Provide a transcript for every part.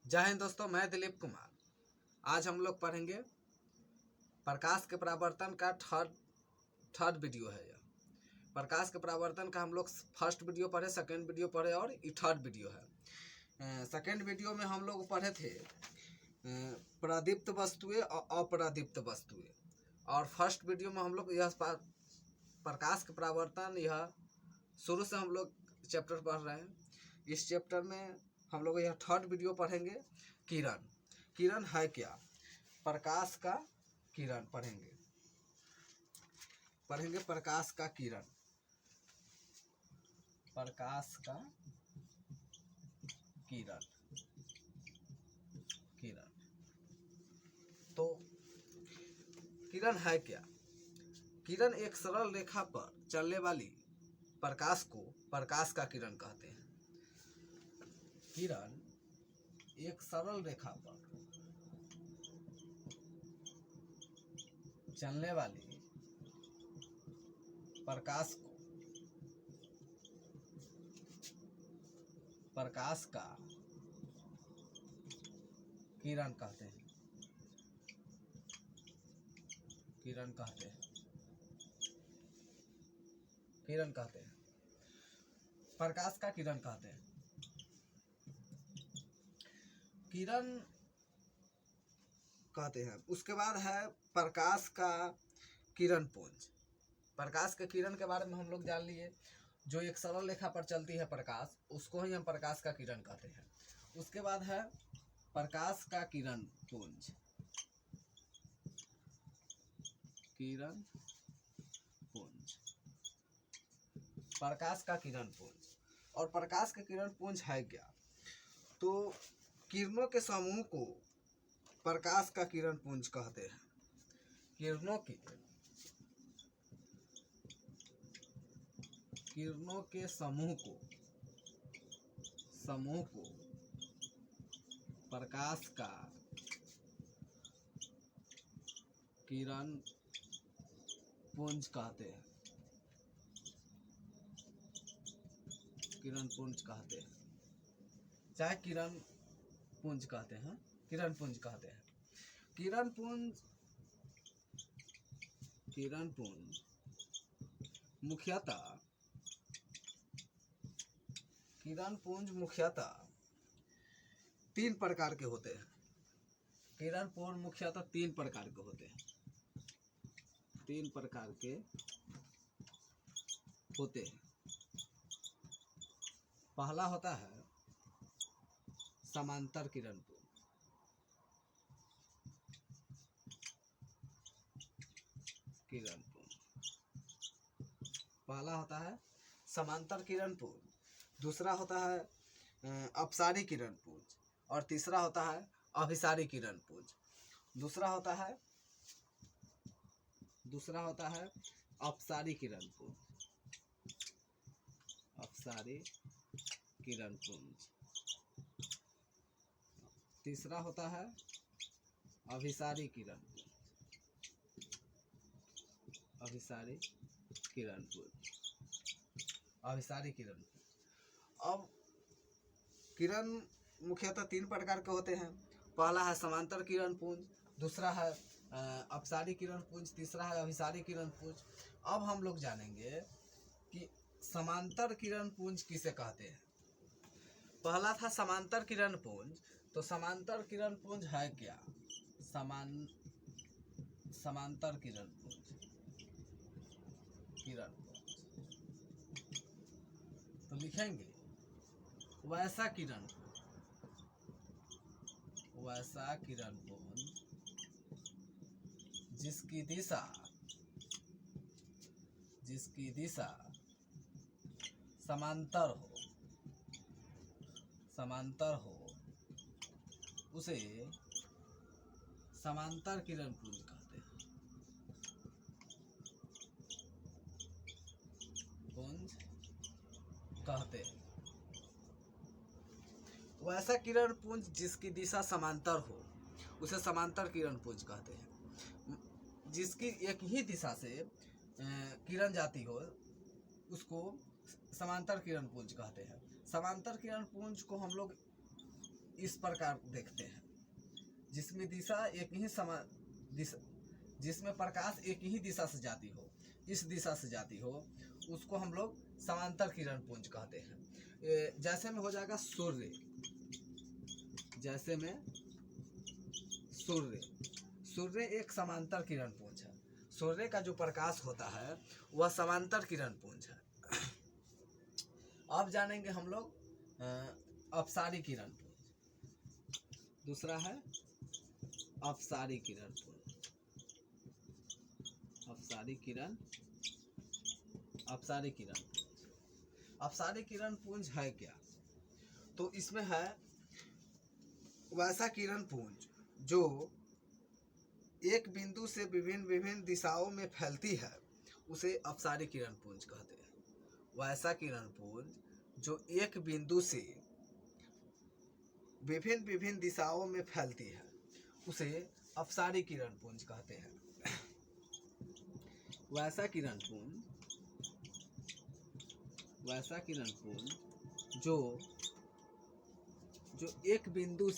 जय हिंद दोस्तों, मैं दिलीप कुमार। आज हम लोग पढ़ेंगे प्रकाश के परावर्तन का थर्ड वीडियो है। यह प्रकाश के परावर्तन का हम लोग फर्स्ट वीडियो पढ़े, सेकंड वीडियो पढ़े और ये थर्ड वीडियो है। सेकंड वीडियो में हम लोग पढ़े थे प्रदीप्त वस्तुएं और अप्रदीप्त वस्तुएं, और फर्स्ट वीडियो में हम लोग यह प्रकाश के परावर्तन, यह शुरू से हम लोग चैप्टर पढ़ रहे हैं। इस चैप्टर में हम लोग यह थर्ड वीडियो पढ़ेंगे। किरण है क्या, प्रकाश का किरण पढ़ेंगे प्रकाश का किरण। तो किरण है क्या? किरण एक सरल रेखा पर चलने वाली प्रकाश को प्रकाश का किरण कहते हैं। किरण एक सरल रेखा पर चलने वाली प्रकाश को प्रकाश का किरण कहते हैं। प्रकाश का किरण कहते हैं। किरण कहते हैं। उसके बाद है प्रकाश का किरण पुंज। प्रकाश के किरण के बारे में हम लोग जान लिए। जो एक सरल रेखा पर चलती है प्रकाश, उसको ही हम प्रकाश का किरण कहते हैं। उसके बाद है प्रकाश का किरण पुंज। प्रकाश का किरण पुंज। और प्रकाश का किरण पुंज है क्या? तो किरणों के समूह को प्रकाश का किरण पुंज कहते हैं। किरणों के समूह को प्रकाश का किरण पुंज कहते हैं। चाहे किरण पुंज कहते हैं। किरण पुंज मुख्यतः तीन प्रकार के होते हैं। पहला होता है समांतर किरण पुंज। दूसरा होता है अपसारी किरण पुंज, और तीसरा होता है अभिसारी किरण पुंज। दूसरा होता है अपसारी किरण पुंज। तीसरा होता है अभिसारी किरण पुंज। अब किरण मुख्यतः तीन प्रकार के होते हैं। पहला है समांतर किरण पुंज, दूसरा है अपसारी किरण पुंज, तीसरा है अभिसारी किरण पुंज। अब हम लोग जानेंगे कि समांतर किरण पुंज किसे कहते हैं। पहला था समांतर किरण पुंज। तो समांतर किरण पुंज है क्या? समांतर किरण पुंज तो लिखेंगे वैसा किरण पुंज जिसकी दिशा समांतर हो उसे समांतर किरण पुंज कहते हैं। वैसा किरण पुंज जिसकी दिशा समांतर हो उसे समांतर किरण पुंज कहते हैं। जिसकी एक ही दिशा से किरण जाती हो उसको समांतर किरण पुंज कहते हैं। समांतर किरण पुंज को हम लोग इस प्रकार देखते हैं, जिसमें दिशा एक ही समान दिशा, जिसमें प्रकाश एक ही दिशा से जाती हो, इस दिशा से जाती हो, उसको हम लोग समांतर किरण पुंज कहते हैं। जैसे में हो जाएगा सूर्य, जैसे में सूर्य एक समांतर किरण पुंज है। सूर्य का जो प्रकाश होता है वह समांतर किरण पुंज है। अब जानेंगे हम लोग अपसारी किरण पुंज। दूसरा है अपसारी किरण पुंज। अपसारी किरण अपसारी किरण पुंज है क्या? तो इसमें है वैसा किरण पुंज जो एक बिंदु से विभिन्न दिशाओं में फैलती है, उसे अपसारी किरण पुंज कहते हैं। वैसा किरण पुंज जो एक बिंदु से विभिन्न दिशाओं में फैलती है, उसे अपसारी किरण पुंज कहते हैं। वैसा किरण पुंज जो एक बिंदु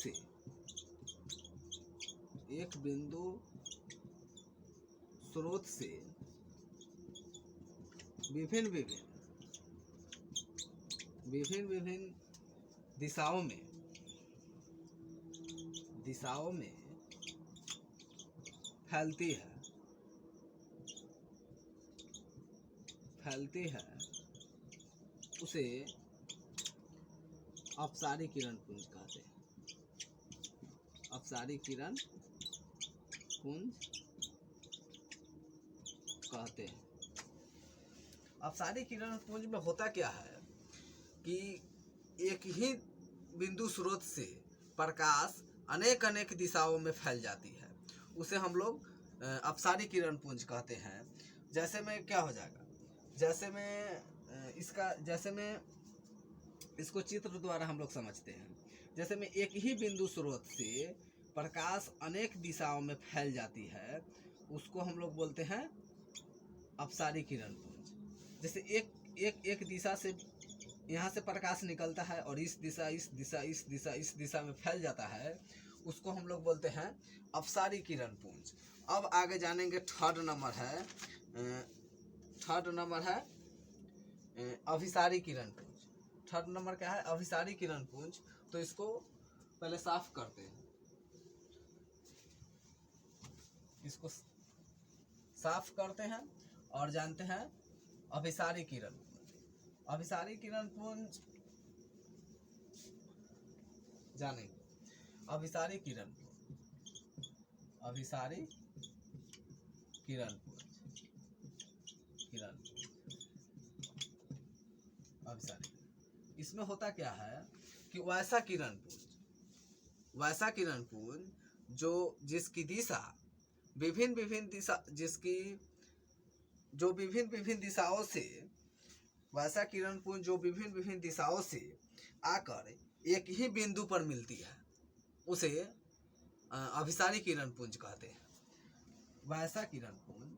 स्रोत से विभिन्न दिशाओं में फैलती है, उसे अपसारी किरण पुंज कहते हैं। अपसारी किरण पुंज कहते हैं। अपसारी किरण पुंज में होता क्या है कि एक ही बिंदु स्रोत से प्रकाश अनेक दिशाओं में फैल जाती है, उसे हम लोग अपसारी किरण पुंज कहते हैं। जैसे में क्या हो जाएगा, जैसे में इसको चित्र द्वारा हम लोग समझते हैं। जैसे में एक ही बिंदु स्रोत से प्रकाश अनेक दिशाओं में फैल जाती है, उसको हम लोग बोलते हैं अपसारी किरण पुंज। जैसे एक दिशा से यहाँ से प्रकाश निकलता है और इस दिशा में फैल जाता है, उसको हम लोग बोलते हैं अपसारी किरण पुंज। अब आगे जानेंगे थर्ड नंबर है अभिसारी किरण पुंज। थर्ड नंबर क्या है? अभिसारी किरण पुंज। तो इसको पहले साफ करते हैं, इसको साफ करते हैं और जानते हैं अभिसारी किरण पुंज। अभिसारी किरण पुंज जानेंगे। अभिसारी किरण पुंज अभिसारी। इसमें होता क्या है कि वैसा किरण पुंज जो जिसकी दिशा विभिन्न दिशाओं से, वैसा किरण पुंज जो विभिन्न दिशाओं से आकर एक ही बिंदु पर मिलती है, उसे अभिसारी किरण पुंज कहते हैं। वैसा किरण पुंज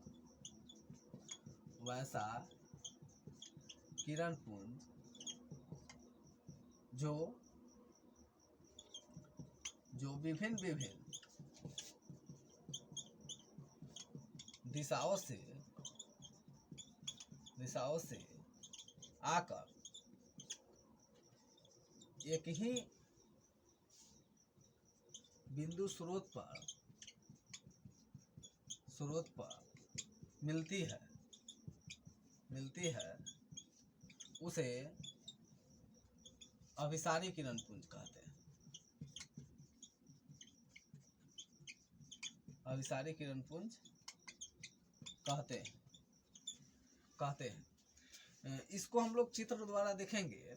जो विभिन्न दिशाओं से आकर एक ही बिंदु स्रोत पर मिलती है, उसे अभिसारी किरण पुंज कहते हैं। अभिसारी किरण पुंज कहते हैं। इसको हम लोग चित्र द्वारा देखेंगे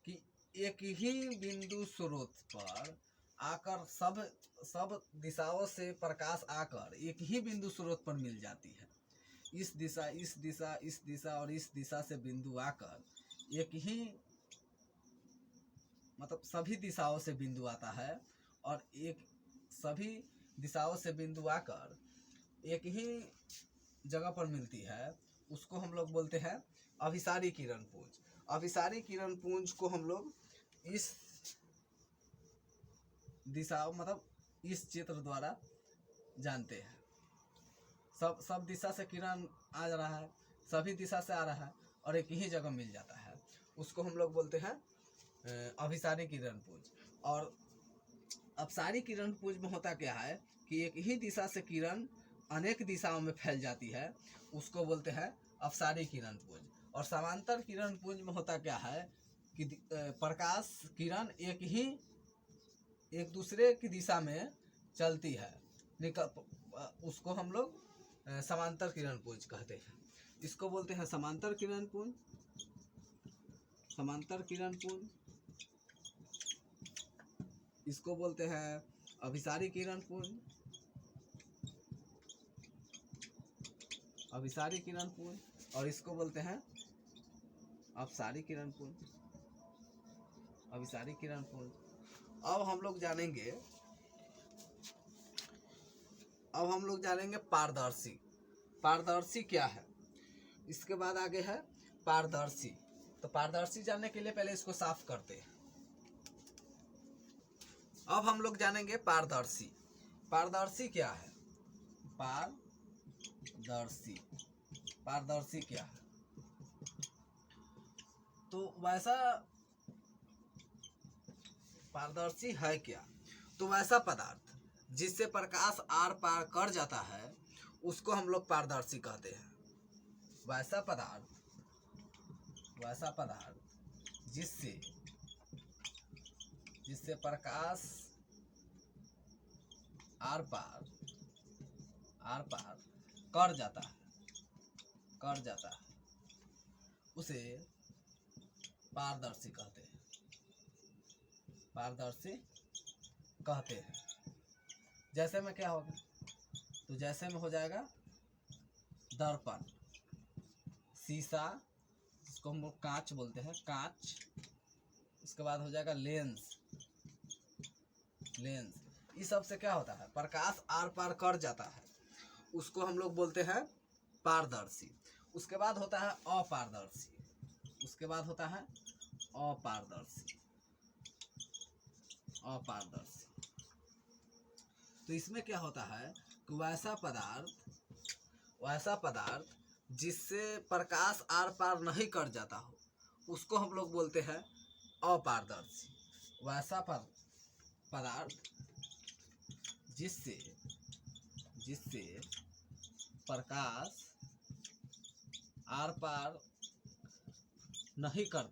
कि एक ही बिंदु स्रोत पर आकर सब दिशाओं से प्रकाश आकर एक ही बिंदु स्रोत पर मिल जाती है। इस दिशा और इस दिशा से बिंदु आकर एक ही, मतलब सभी दिशाओं से बिंदु आता है और सभी दिशाओं से बिंदु आकर एक ही जगह पर मिलती है, उसको हम लोग बोलते हैं अभिसारी किरण पुंज। अभिसारी किरण पुंज को हम लोग दिशा मतलब इस चित्र द्वारा जानते हैं। सब दिशा से किरण आ रहा है, सभी दिशा से आ रहा है और एक ही जगह मिल जाता है, उसको हम लोग बोलते हैं अभिसारी किरणपुंज। और अपसारी किरणपुंज में होता क्या है कि एक ही दिशा से किरण अनेक दिशाओं में फैल जाती है, उसको बोलते हैं अपसारी किरणपुंज। और समांतर किरणपुंज में होता क्या है कि प्रकाश किरण एक दूसरे की दिशा में चलती है, उसको हम लोग समांतर किरणपुंज कहते हैं। इसको बोलते हैं समांतर किरणपुंज, समांतर किरणपुंज। इसको बोलते हैं अभिसारी किरणपुंज, अभिसारी किरणपुंज। और इसको बोलते हैं अपसारी किरणपुंज, अभिसारी किरणपुंज। अब हम लोग जानेंगे पारदर्शी। पारदर्शी क्या है, इसके बाद आगे है पारदर्शी। तो पारदर्शी जानने के लिए पहले इसको साफ करते हैं। अब हम लोग जानेंगे पारदर्शी। पारदर्शी क्या है, पारदर्शी, पारदर्शी क्या है। तो वैसा पारदर्शी है क्या, तो वैसा पदार्थ जिससे प्रकाश आर पार कर जाता है उसको हम लोग पारदर्शी कहते हैं। वैसा पदार्थ जिससे प्रकाश आर पार कर जाता है उसे पारदर्शी कहते हैं, पारदर्शी कहते हैं। जैसे में क्या होगा, तो जैसे में हो जाएगा दर्पण, शीशा, जिसको हम लोग कांच बोलते हैं, कांच। उसके बाद हो जाएगा लेंस, लेंस। इस सब से क्या होता है, प्रकाश आर पार कर जाता है, उसको हम लोग बोलते हैं पारदर्शी। उसके बाद होता है अपारदर्शी, उसके बाद होता है अपारदर्शी, अपारदर्शी। तो इसमें क्या होता है कि वैसा पदार्थ जिससे प्रकाश आर पार नहीं कर जाता हो उसको हम लोग बोलते हैं अपारदर्शी। वैसा पदार्थ जिससे प्रकाश आर पार नहीं कर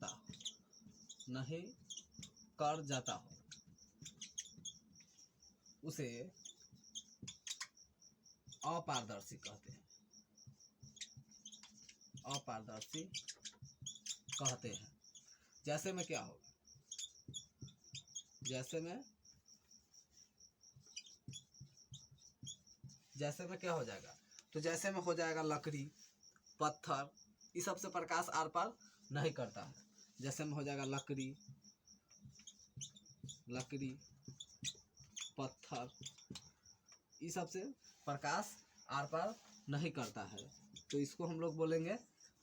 जाता हो उसे अपारदर्शी कहते हैं, अपारदर्शी कहते हैं। जैसे में क्या होगा, जैसे में क्या हो जाएगा, तो जैसे में हो जाएगा लकड़ी, पत्थर। इस सब से प्रकाश आर पार नहीं करता है। जैसे में हो जाएगा लकड़ी, पत्थर, इस सब से प्रकाश आर पार नहीं करता है, तो इसको हम लोग बोलेंगे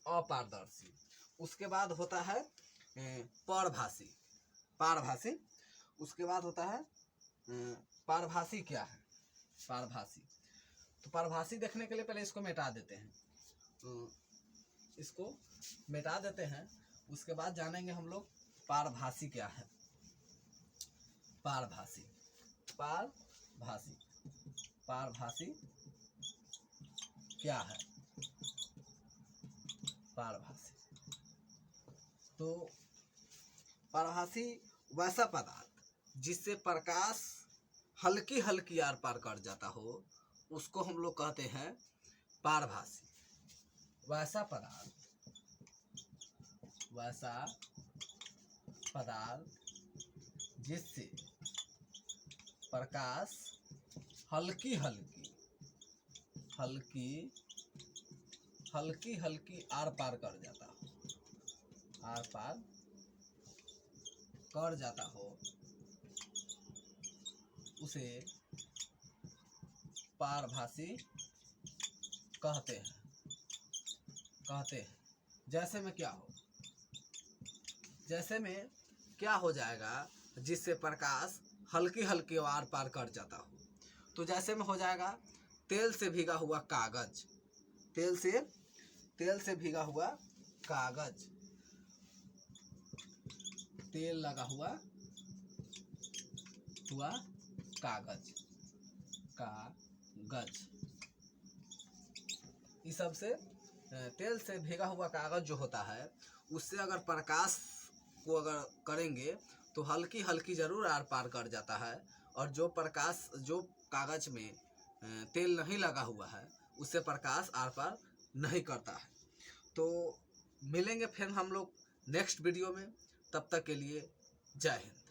अपारदर्शी। उसके बाद होता है पारभासी, पारभासी। उसके बाद होता है पारभासी। क्या है पारभासी, तो पारभासी देखने के लिए पहले इसको मिटा देते हैं, इसको मिटा देते हैं। उसके बाद जानेंगे हम लोग पारभासी क्या है। पारभासी, पारभासी, पारभासी क्या है, पारभासी। तो पारभासी वैसा पदार्थ जिससे प्रकाश हल्की हल्की आर पार कर जाता हो उसको हम लोग कहते हैं पारभासी। वैसा पदार्थ जिससे प्रकाश हल्की हल्की आर पार कर जाता हो, आर पार कर जाता हो उसे पारभासी कहते हैं। जैसे में क्या हो जाएगा जिससे प्रकाश हल्की हल्की आर पार कर जाता हो। तो जैसे में हो जाएगा तेल से भीगा हुआ कागज, तेल से भीगा हुआ कागज, तेल लगा हुआ कागज, इस सब से तेल से भीगा हुआ कागज जो होता है उससे अगर प्रकाश को अगर करेंगे तो हल्की हल्की जरूर आर पार कर जाता है, और जो कागज में तेल नहीं लगा हुआ है उससे प्रकाश आर पार नहीं करता है। तो मिलेंगे फिर हम लोग नेक्स्ट वीडियो में, तब तक के लिए जय हिंद।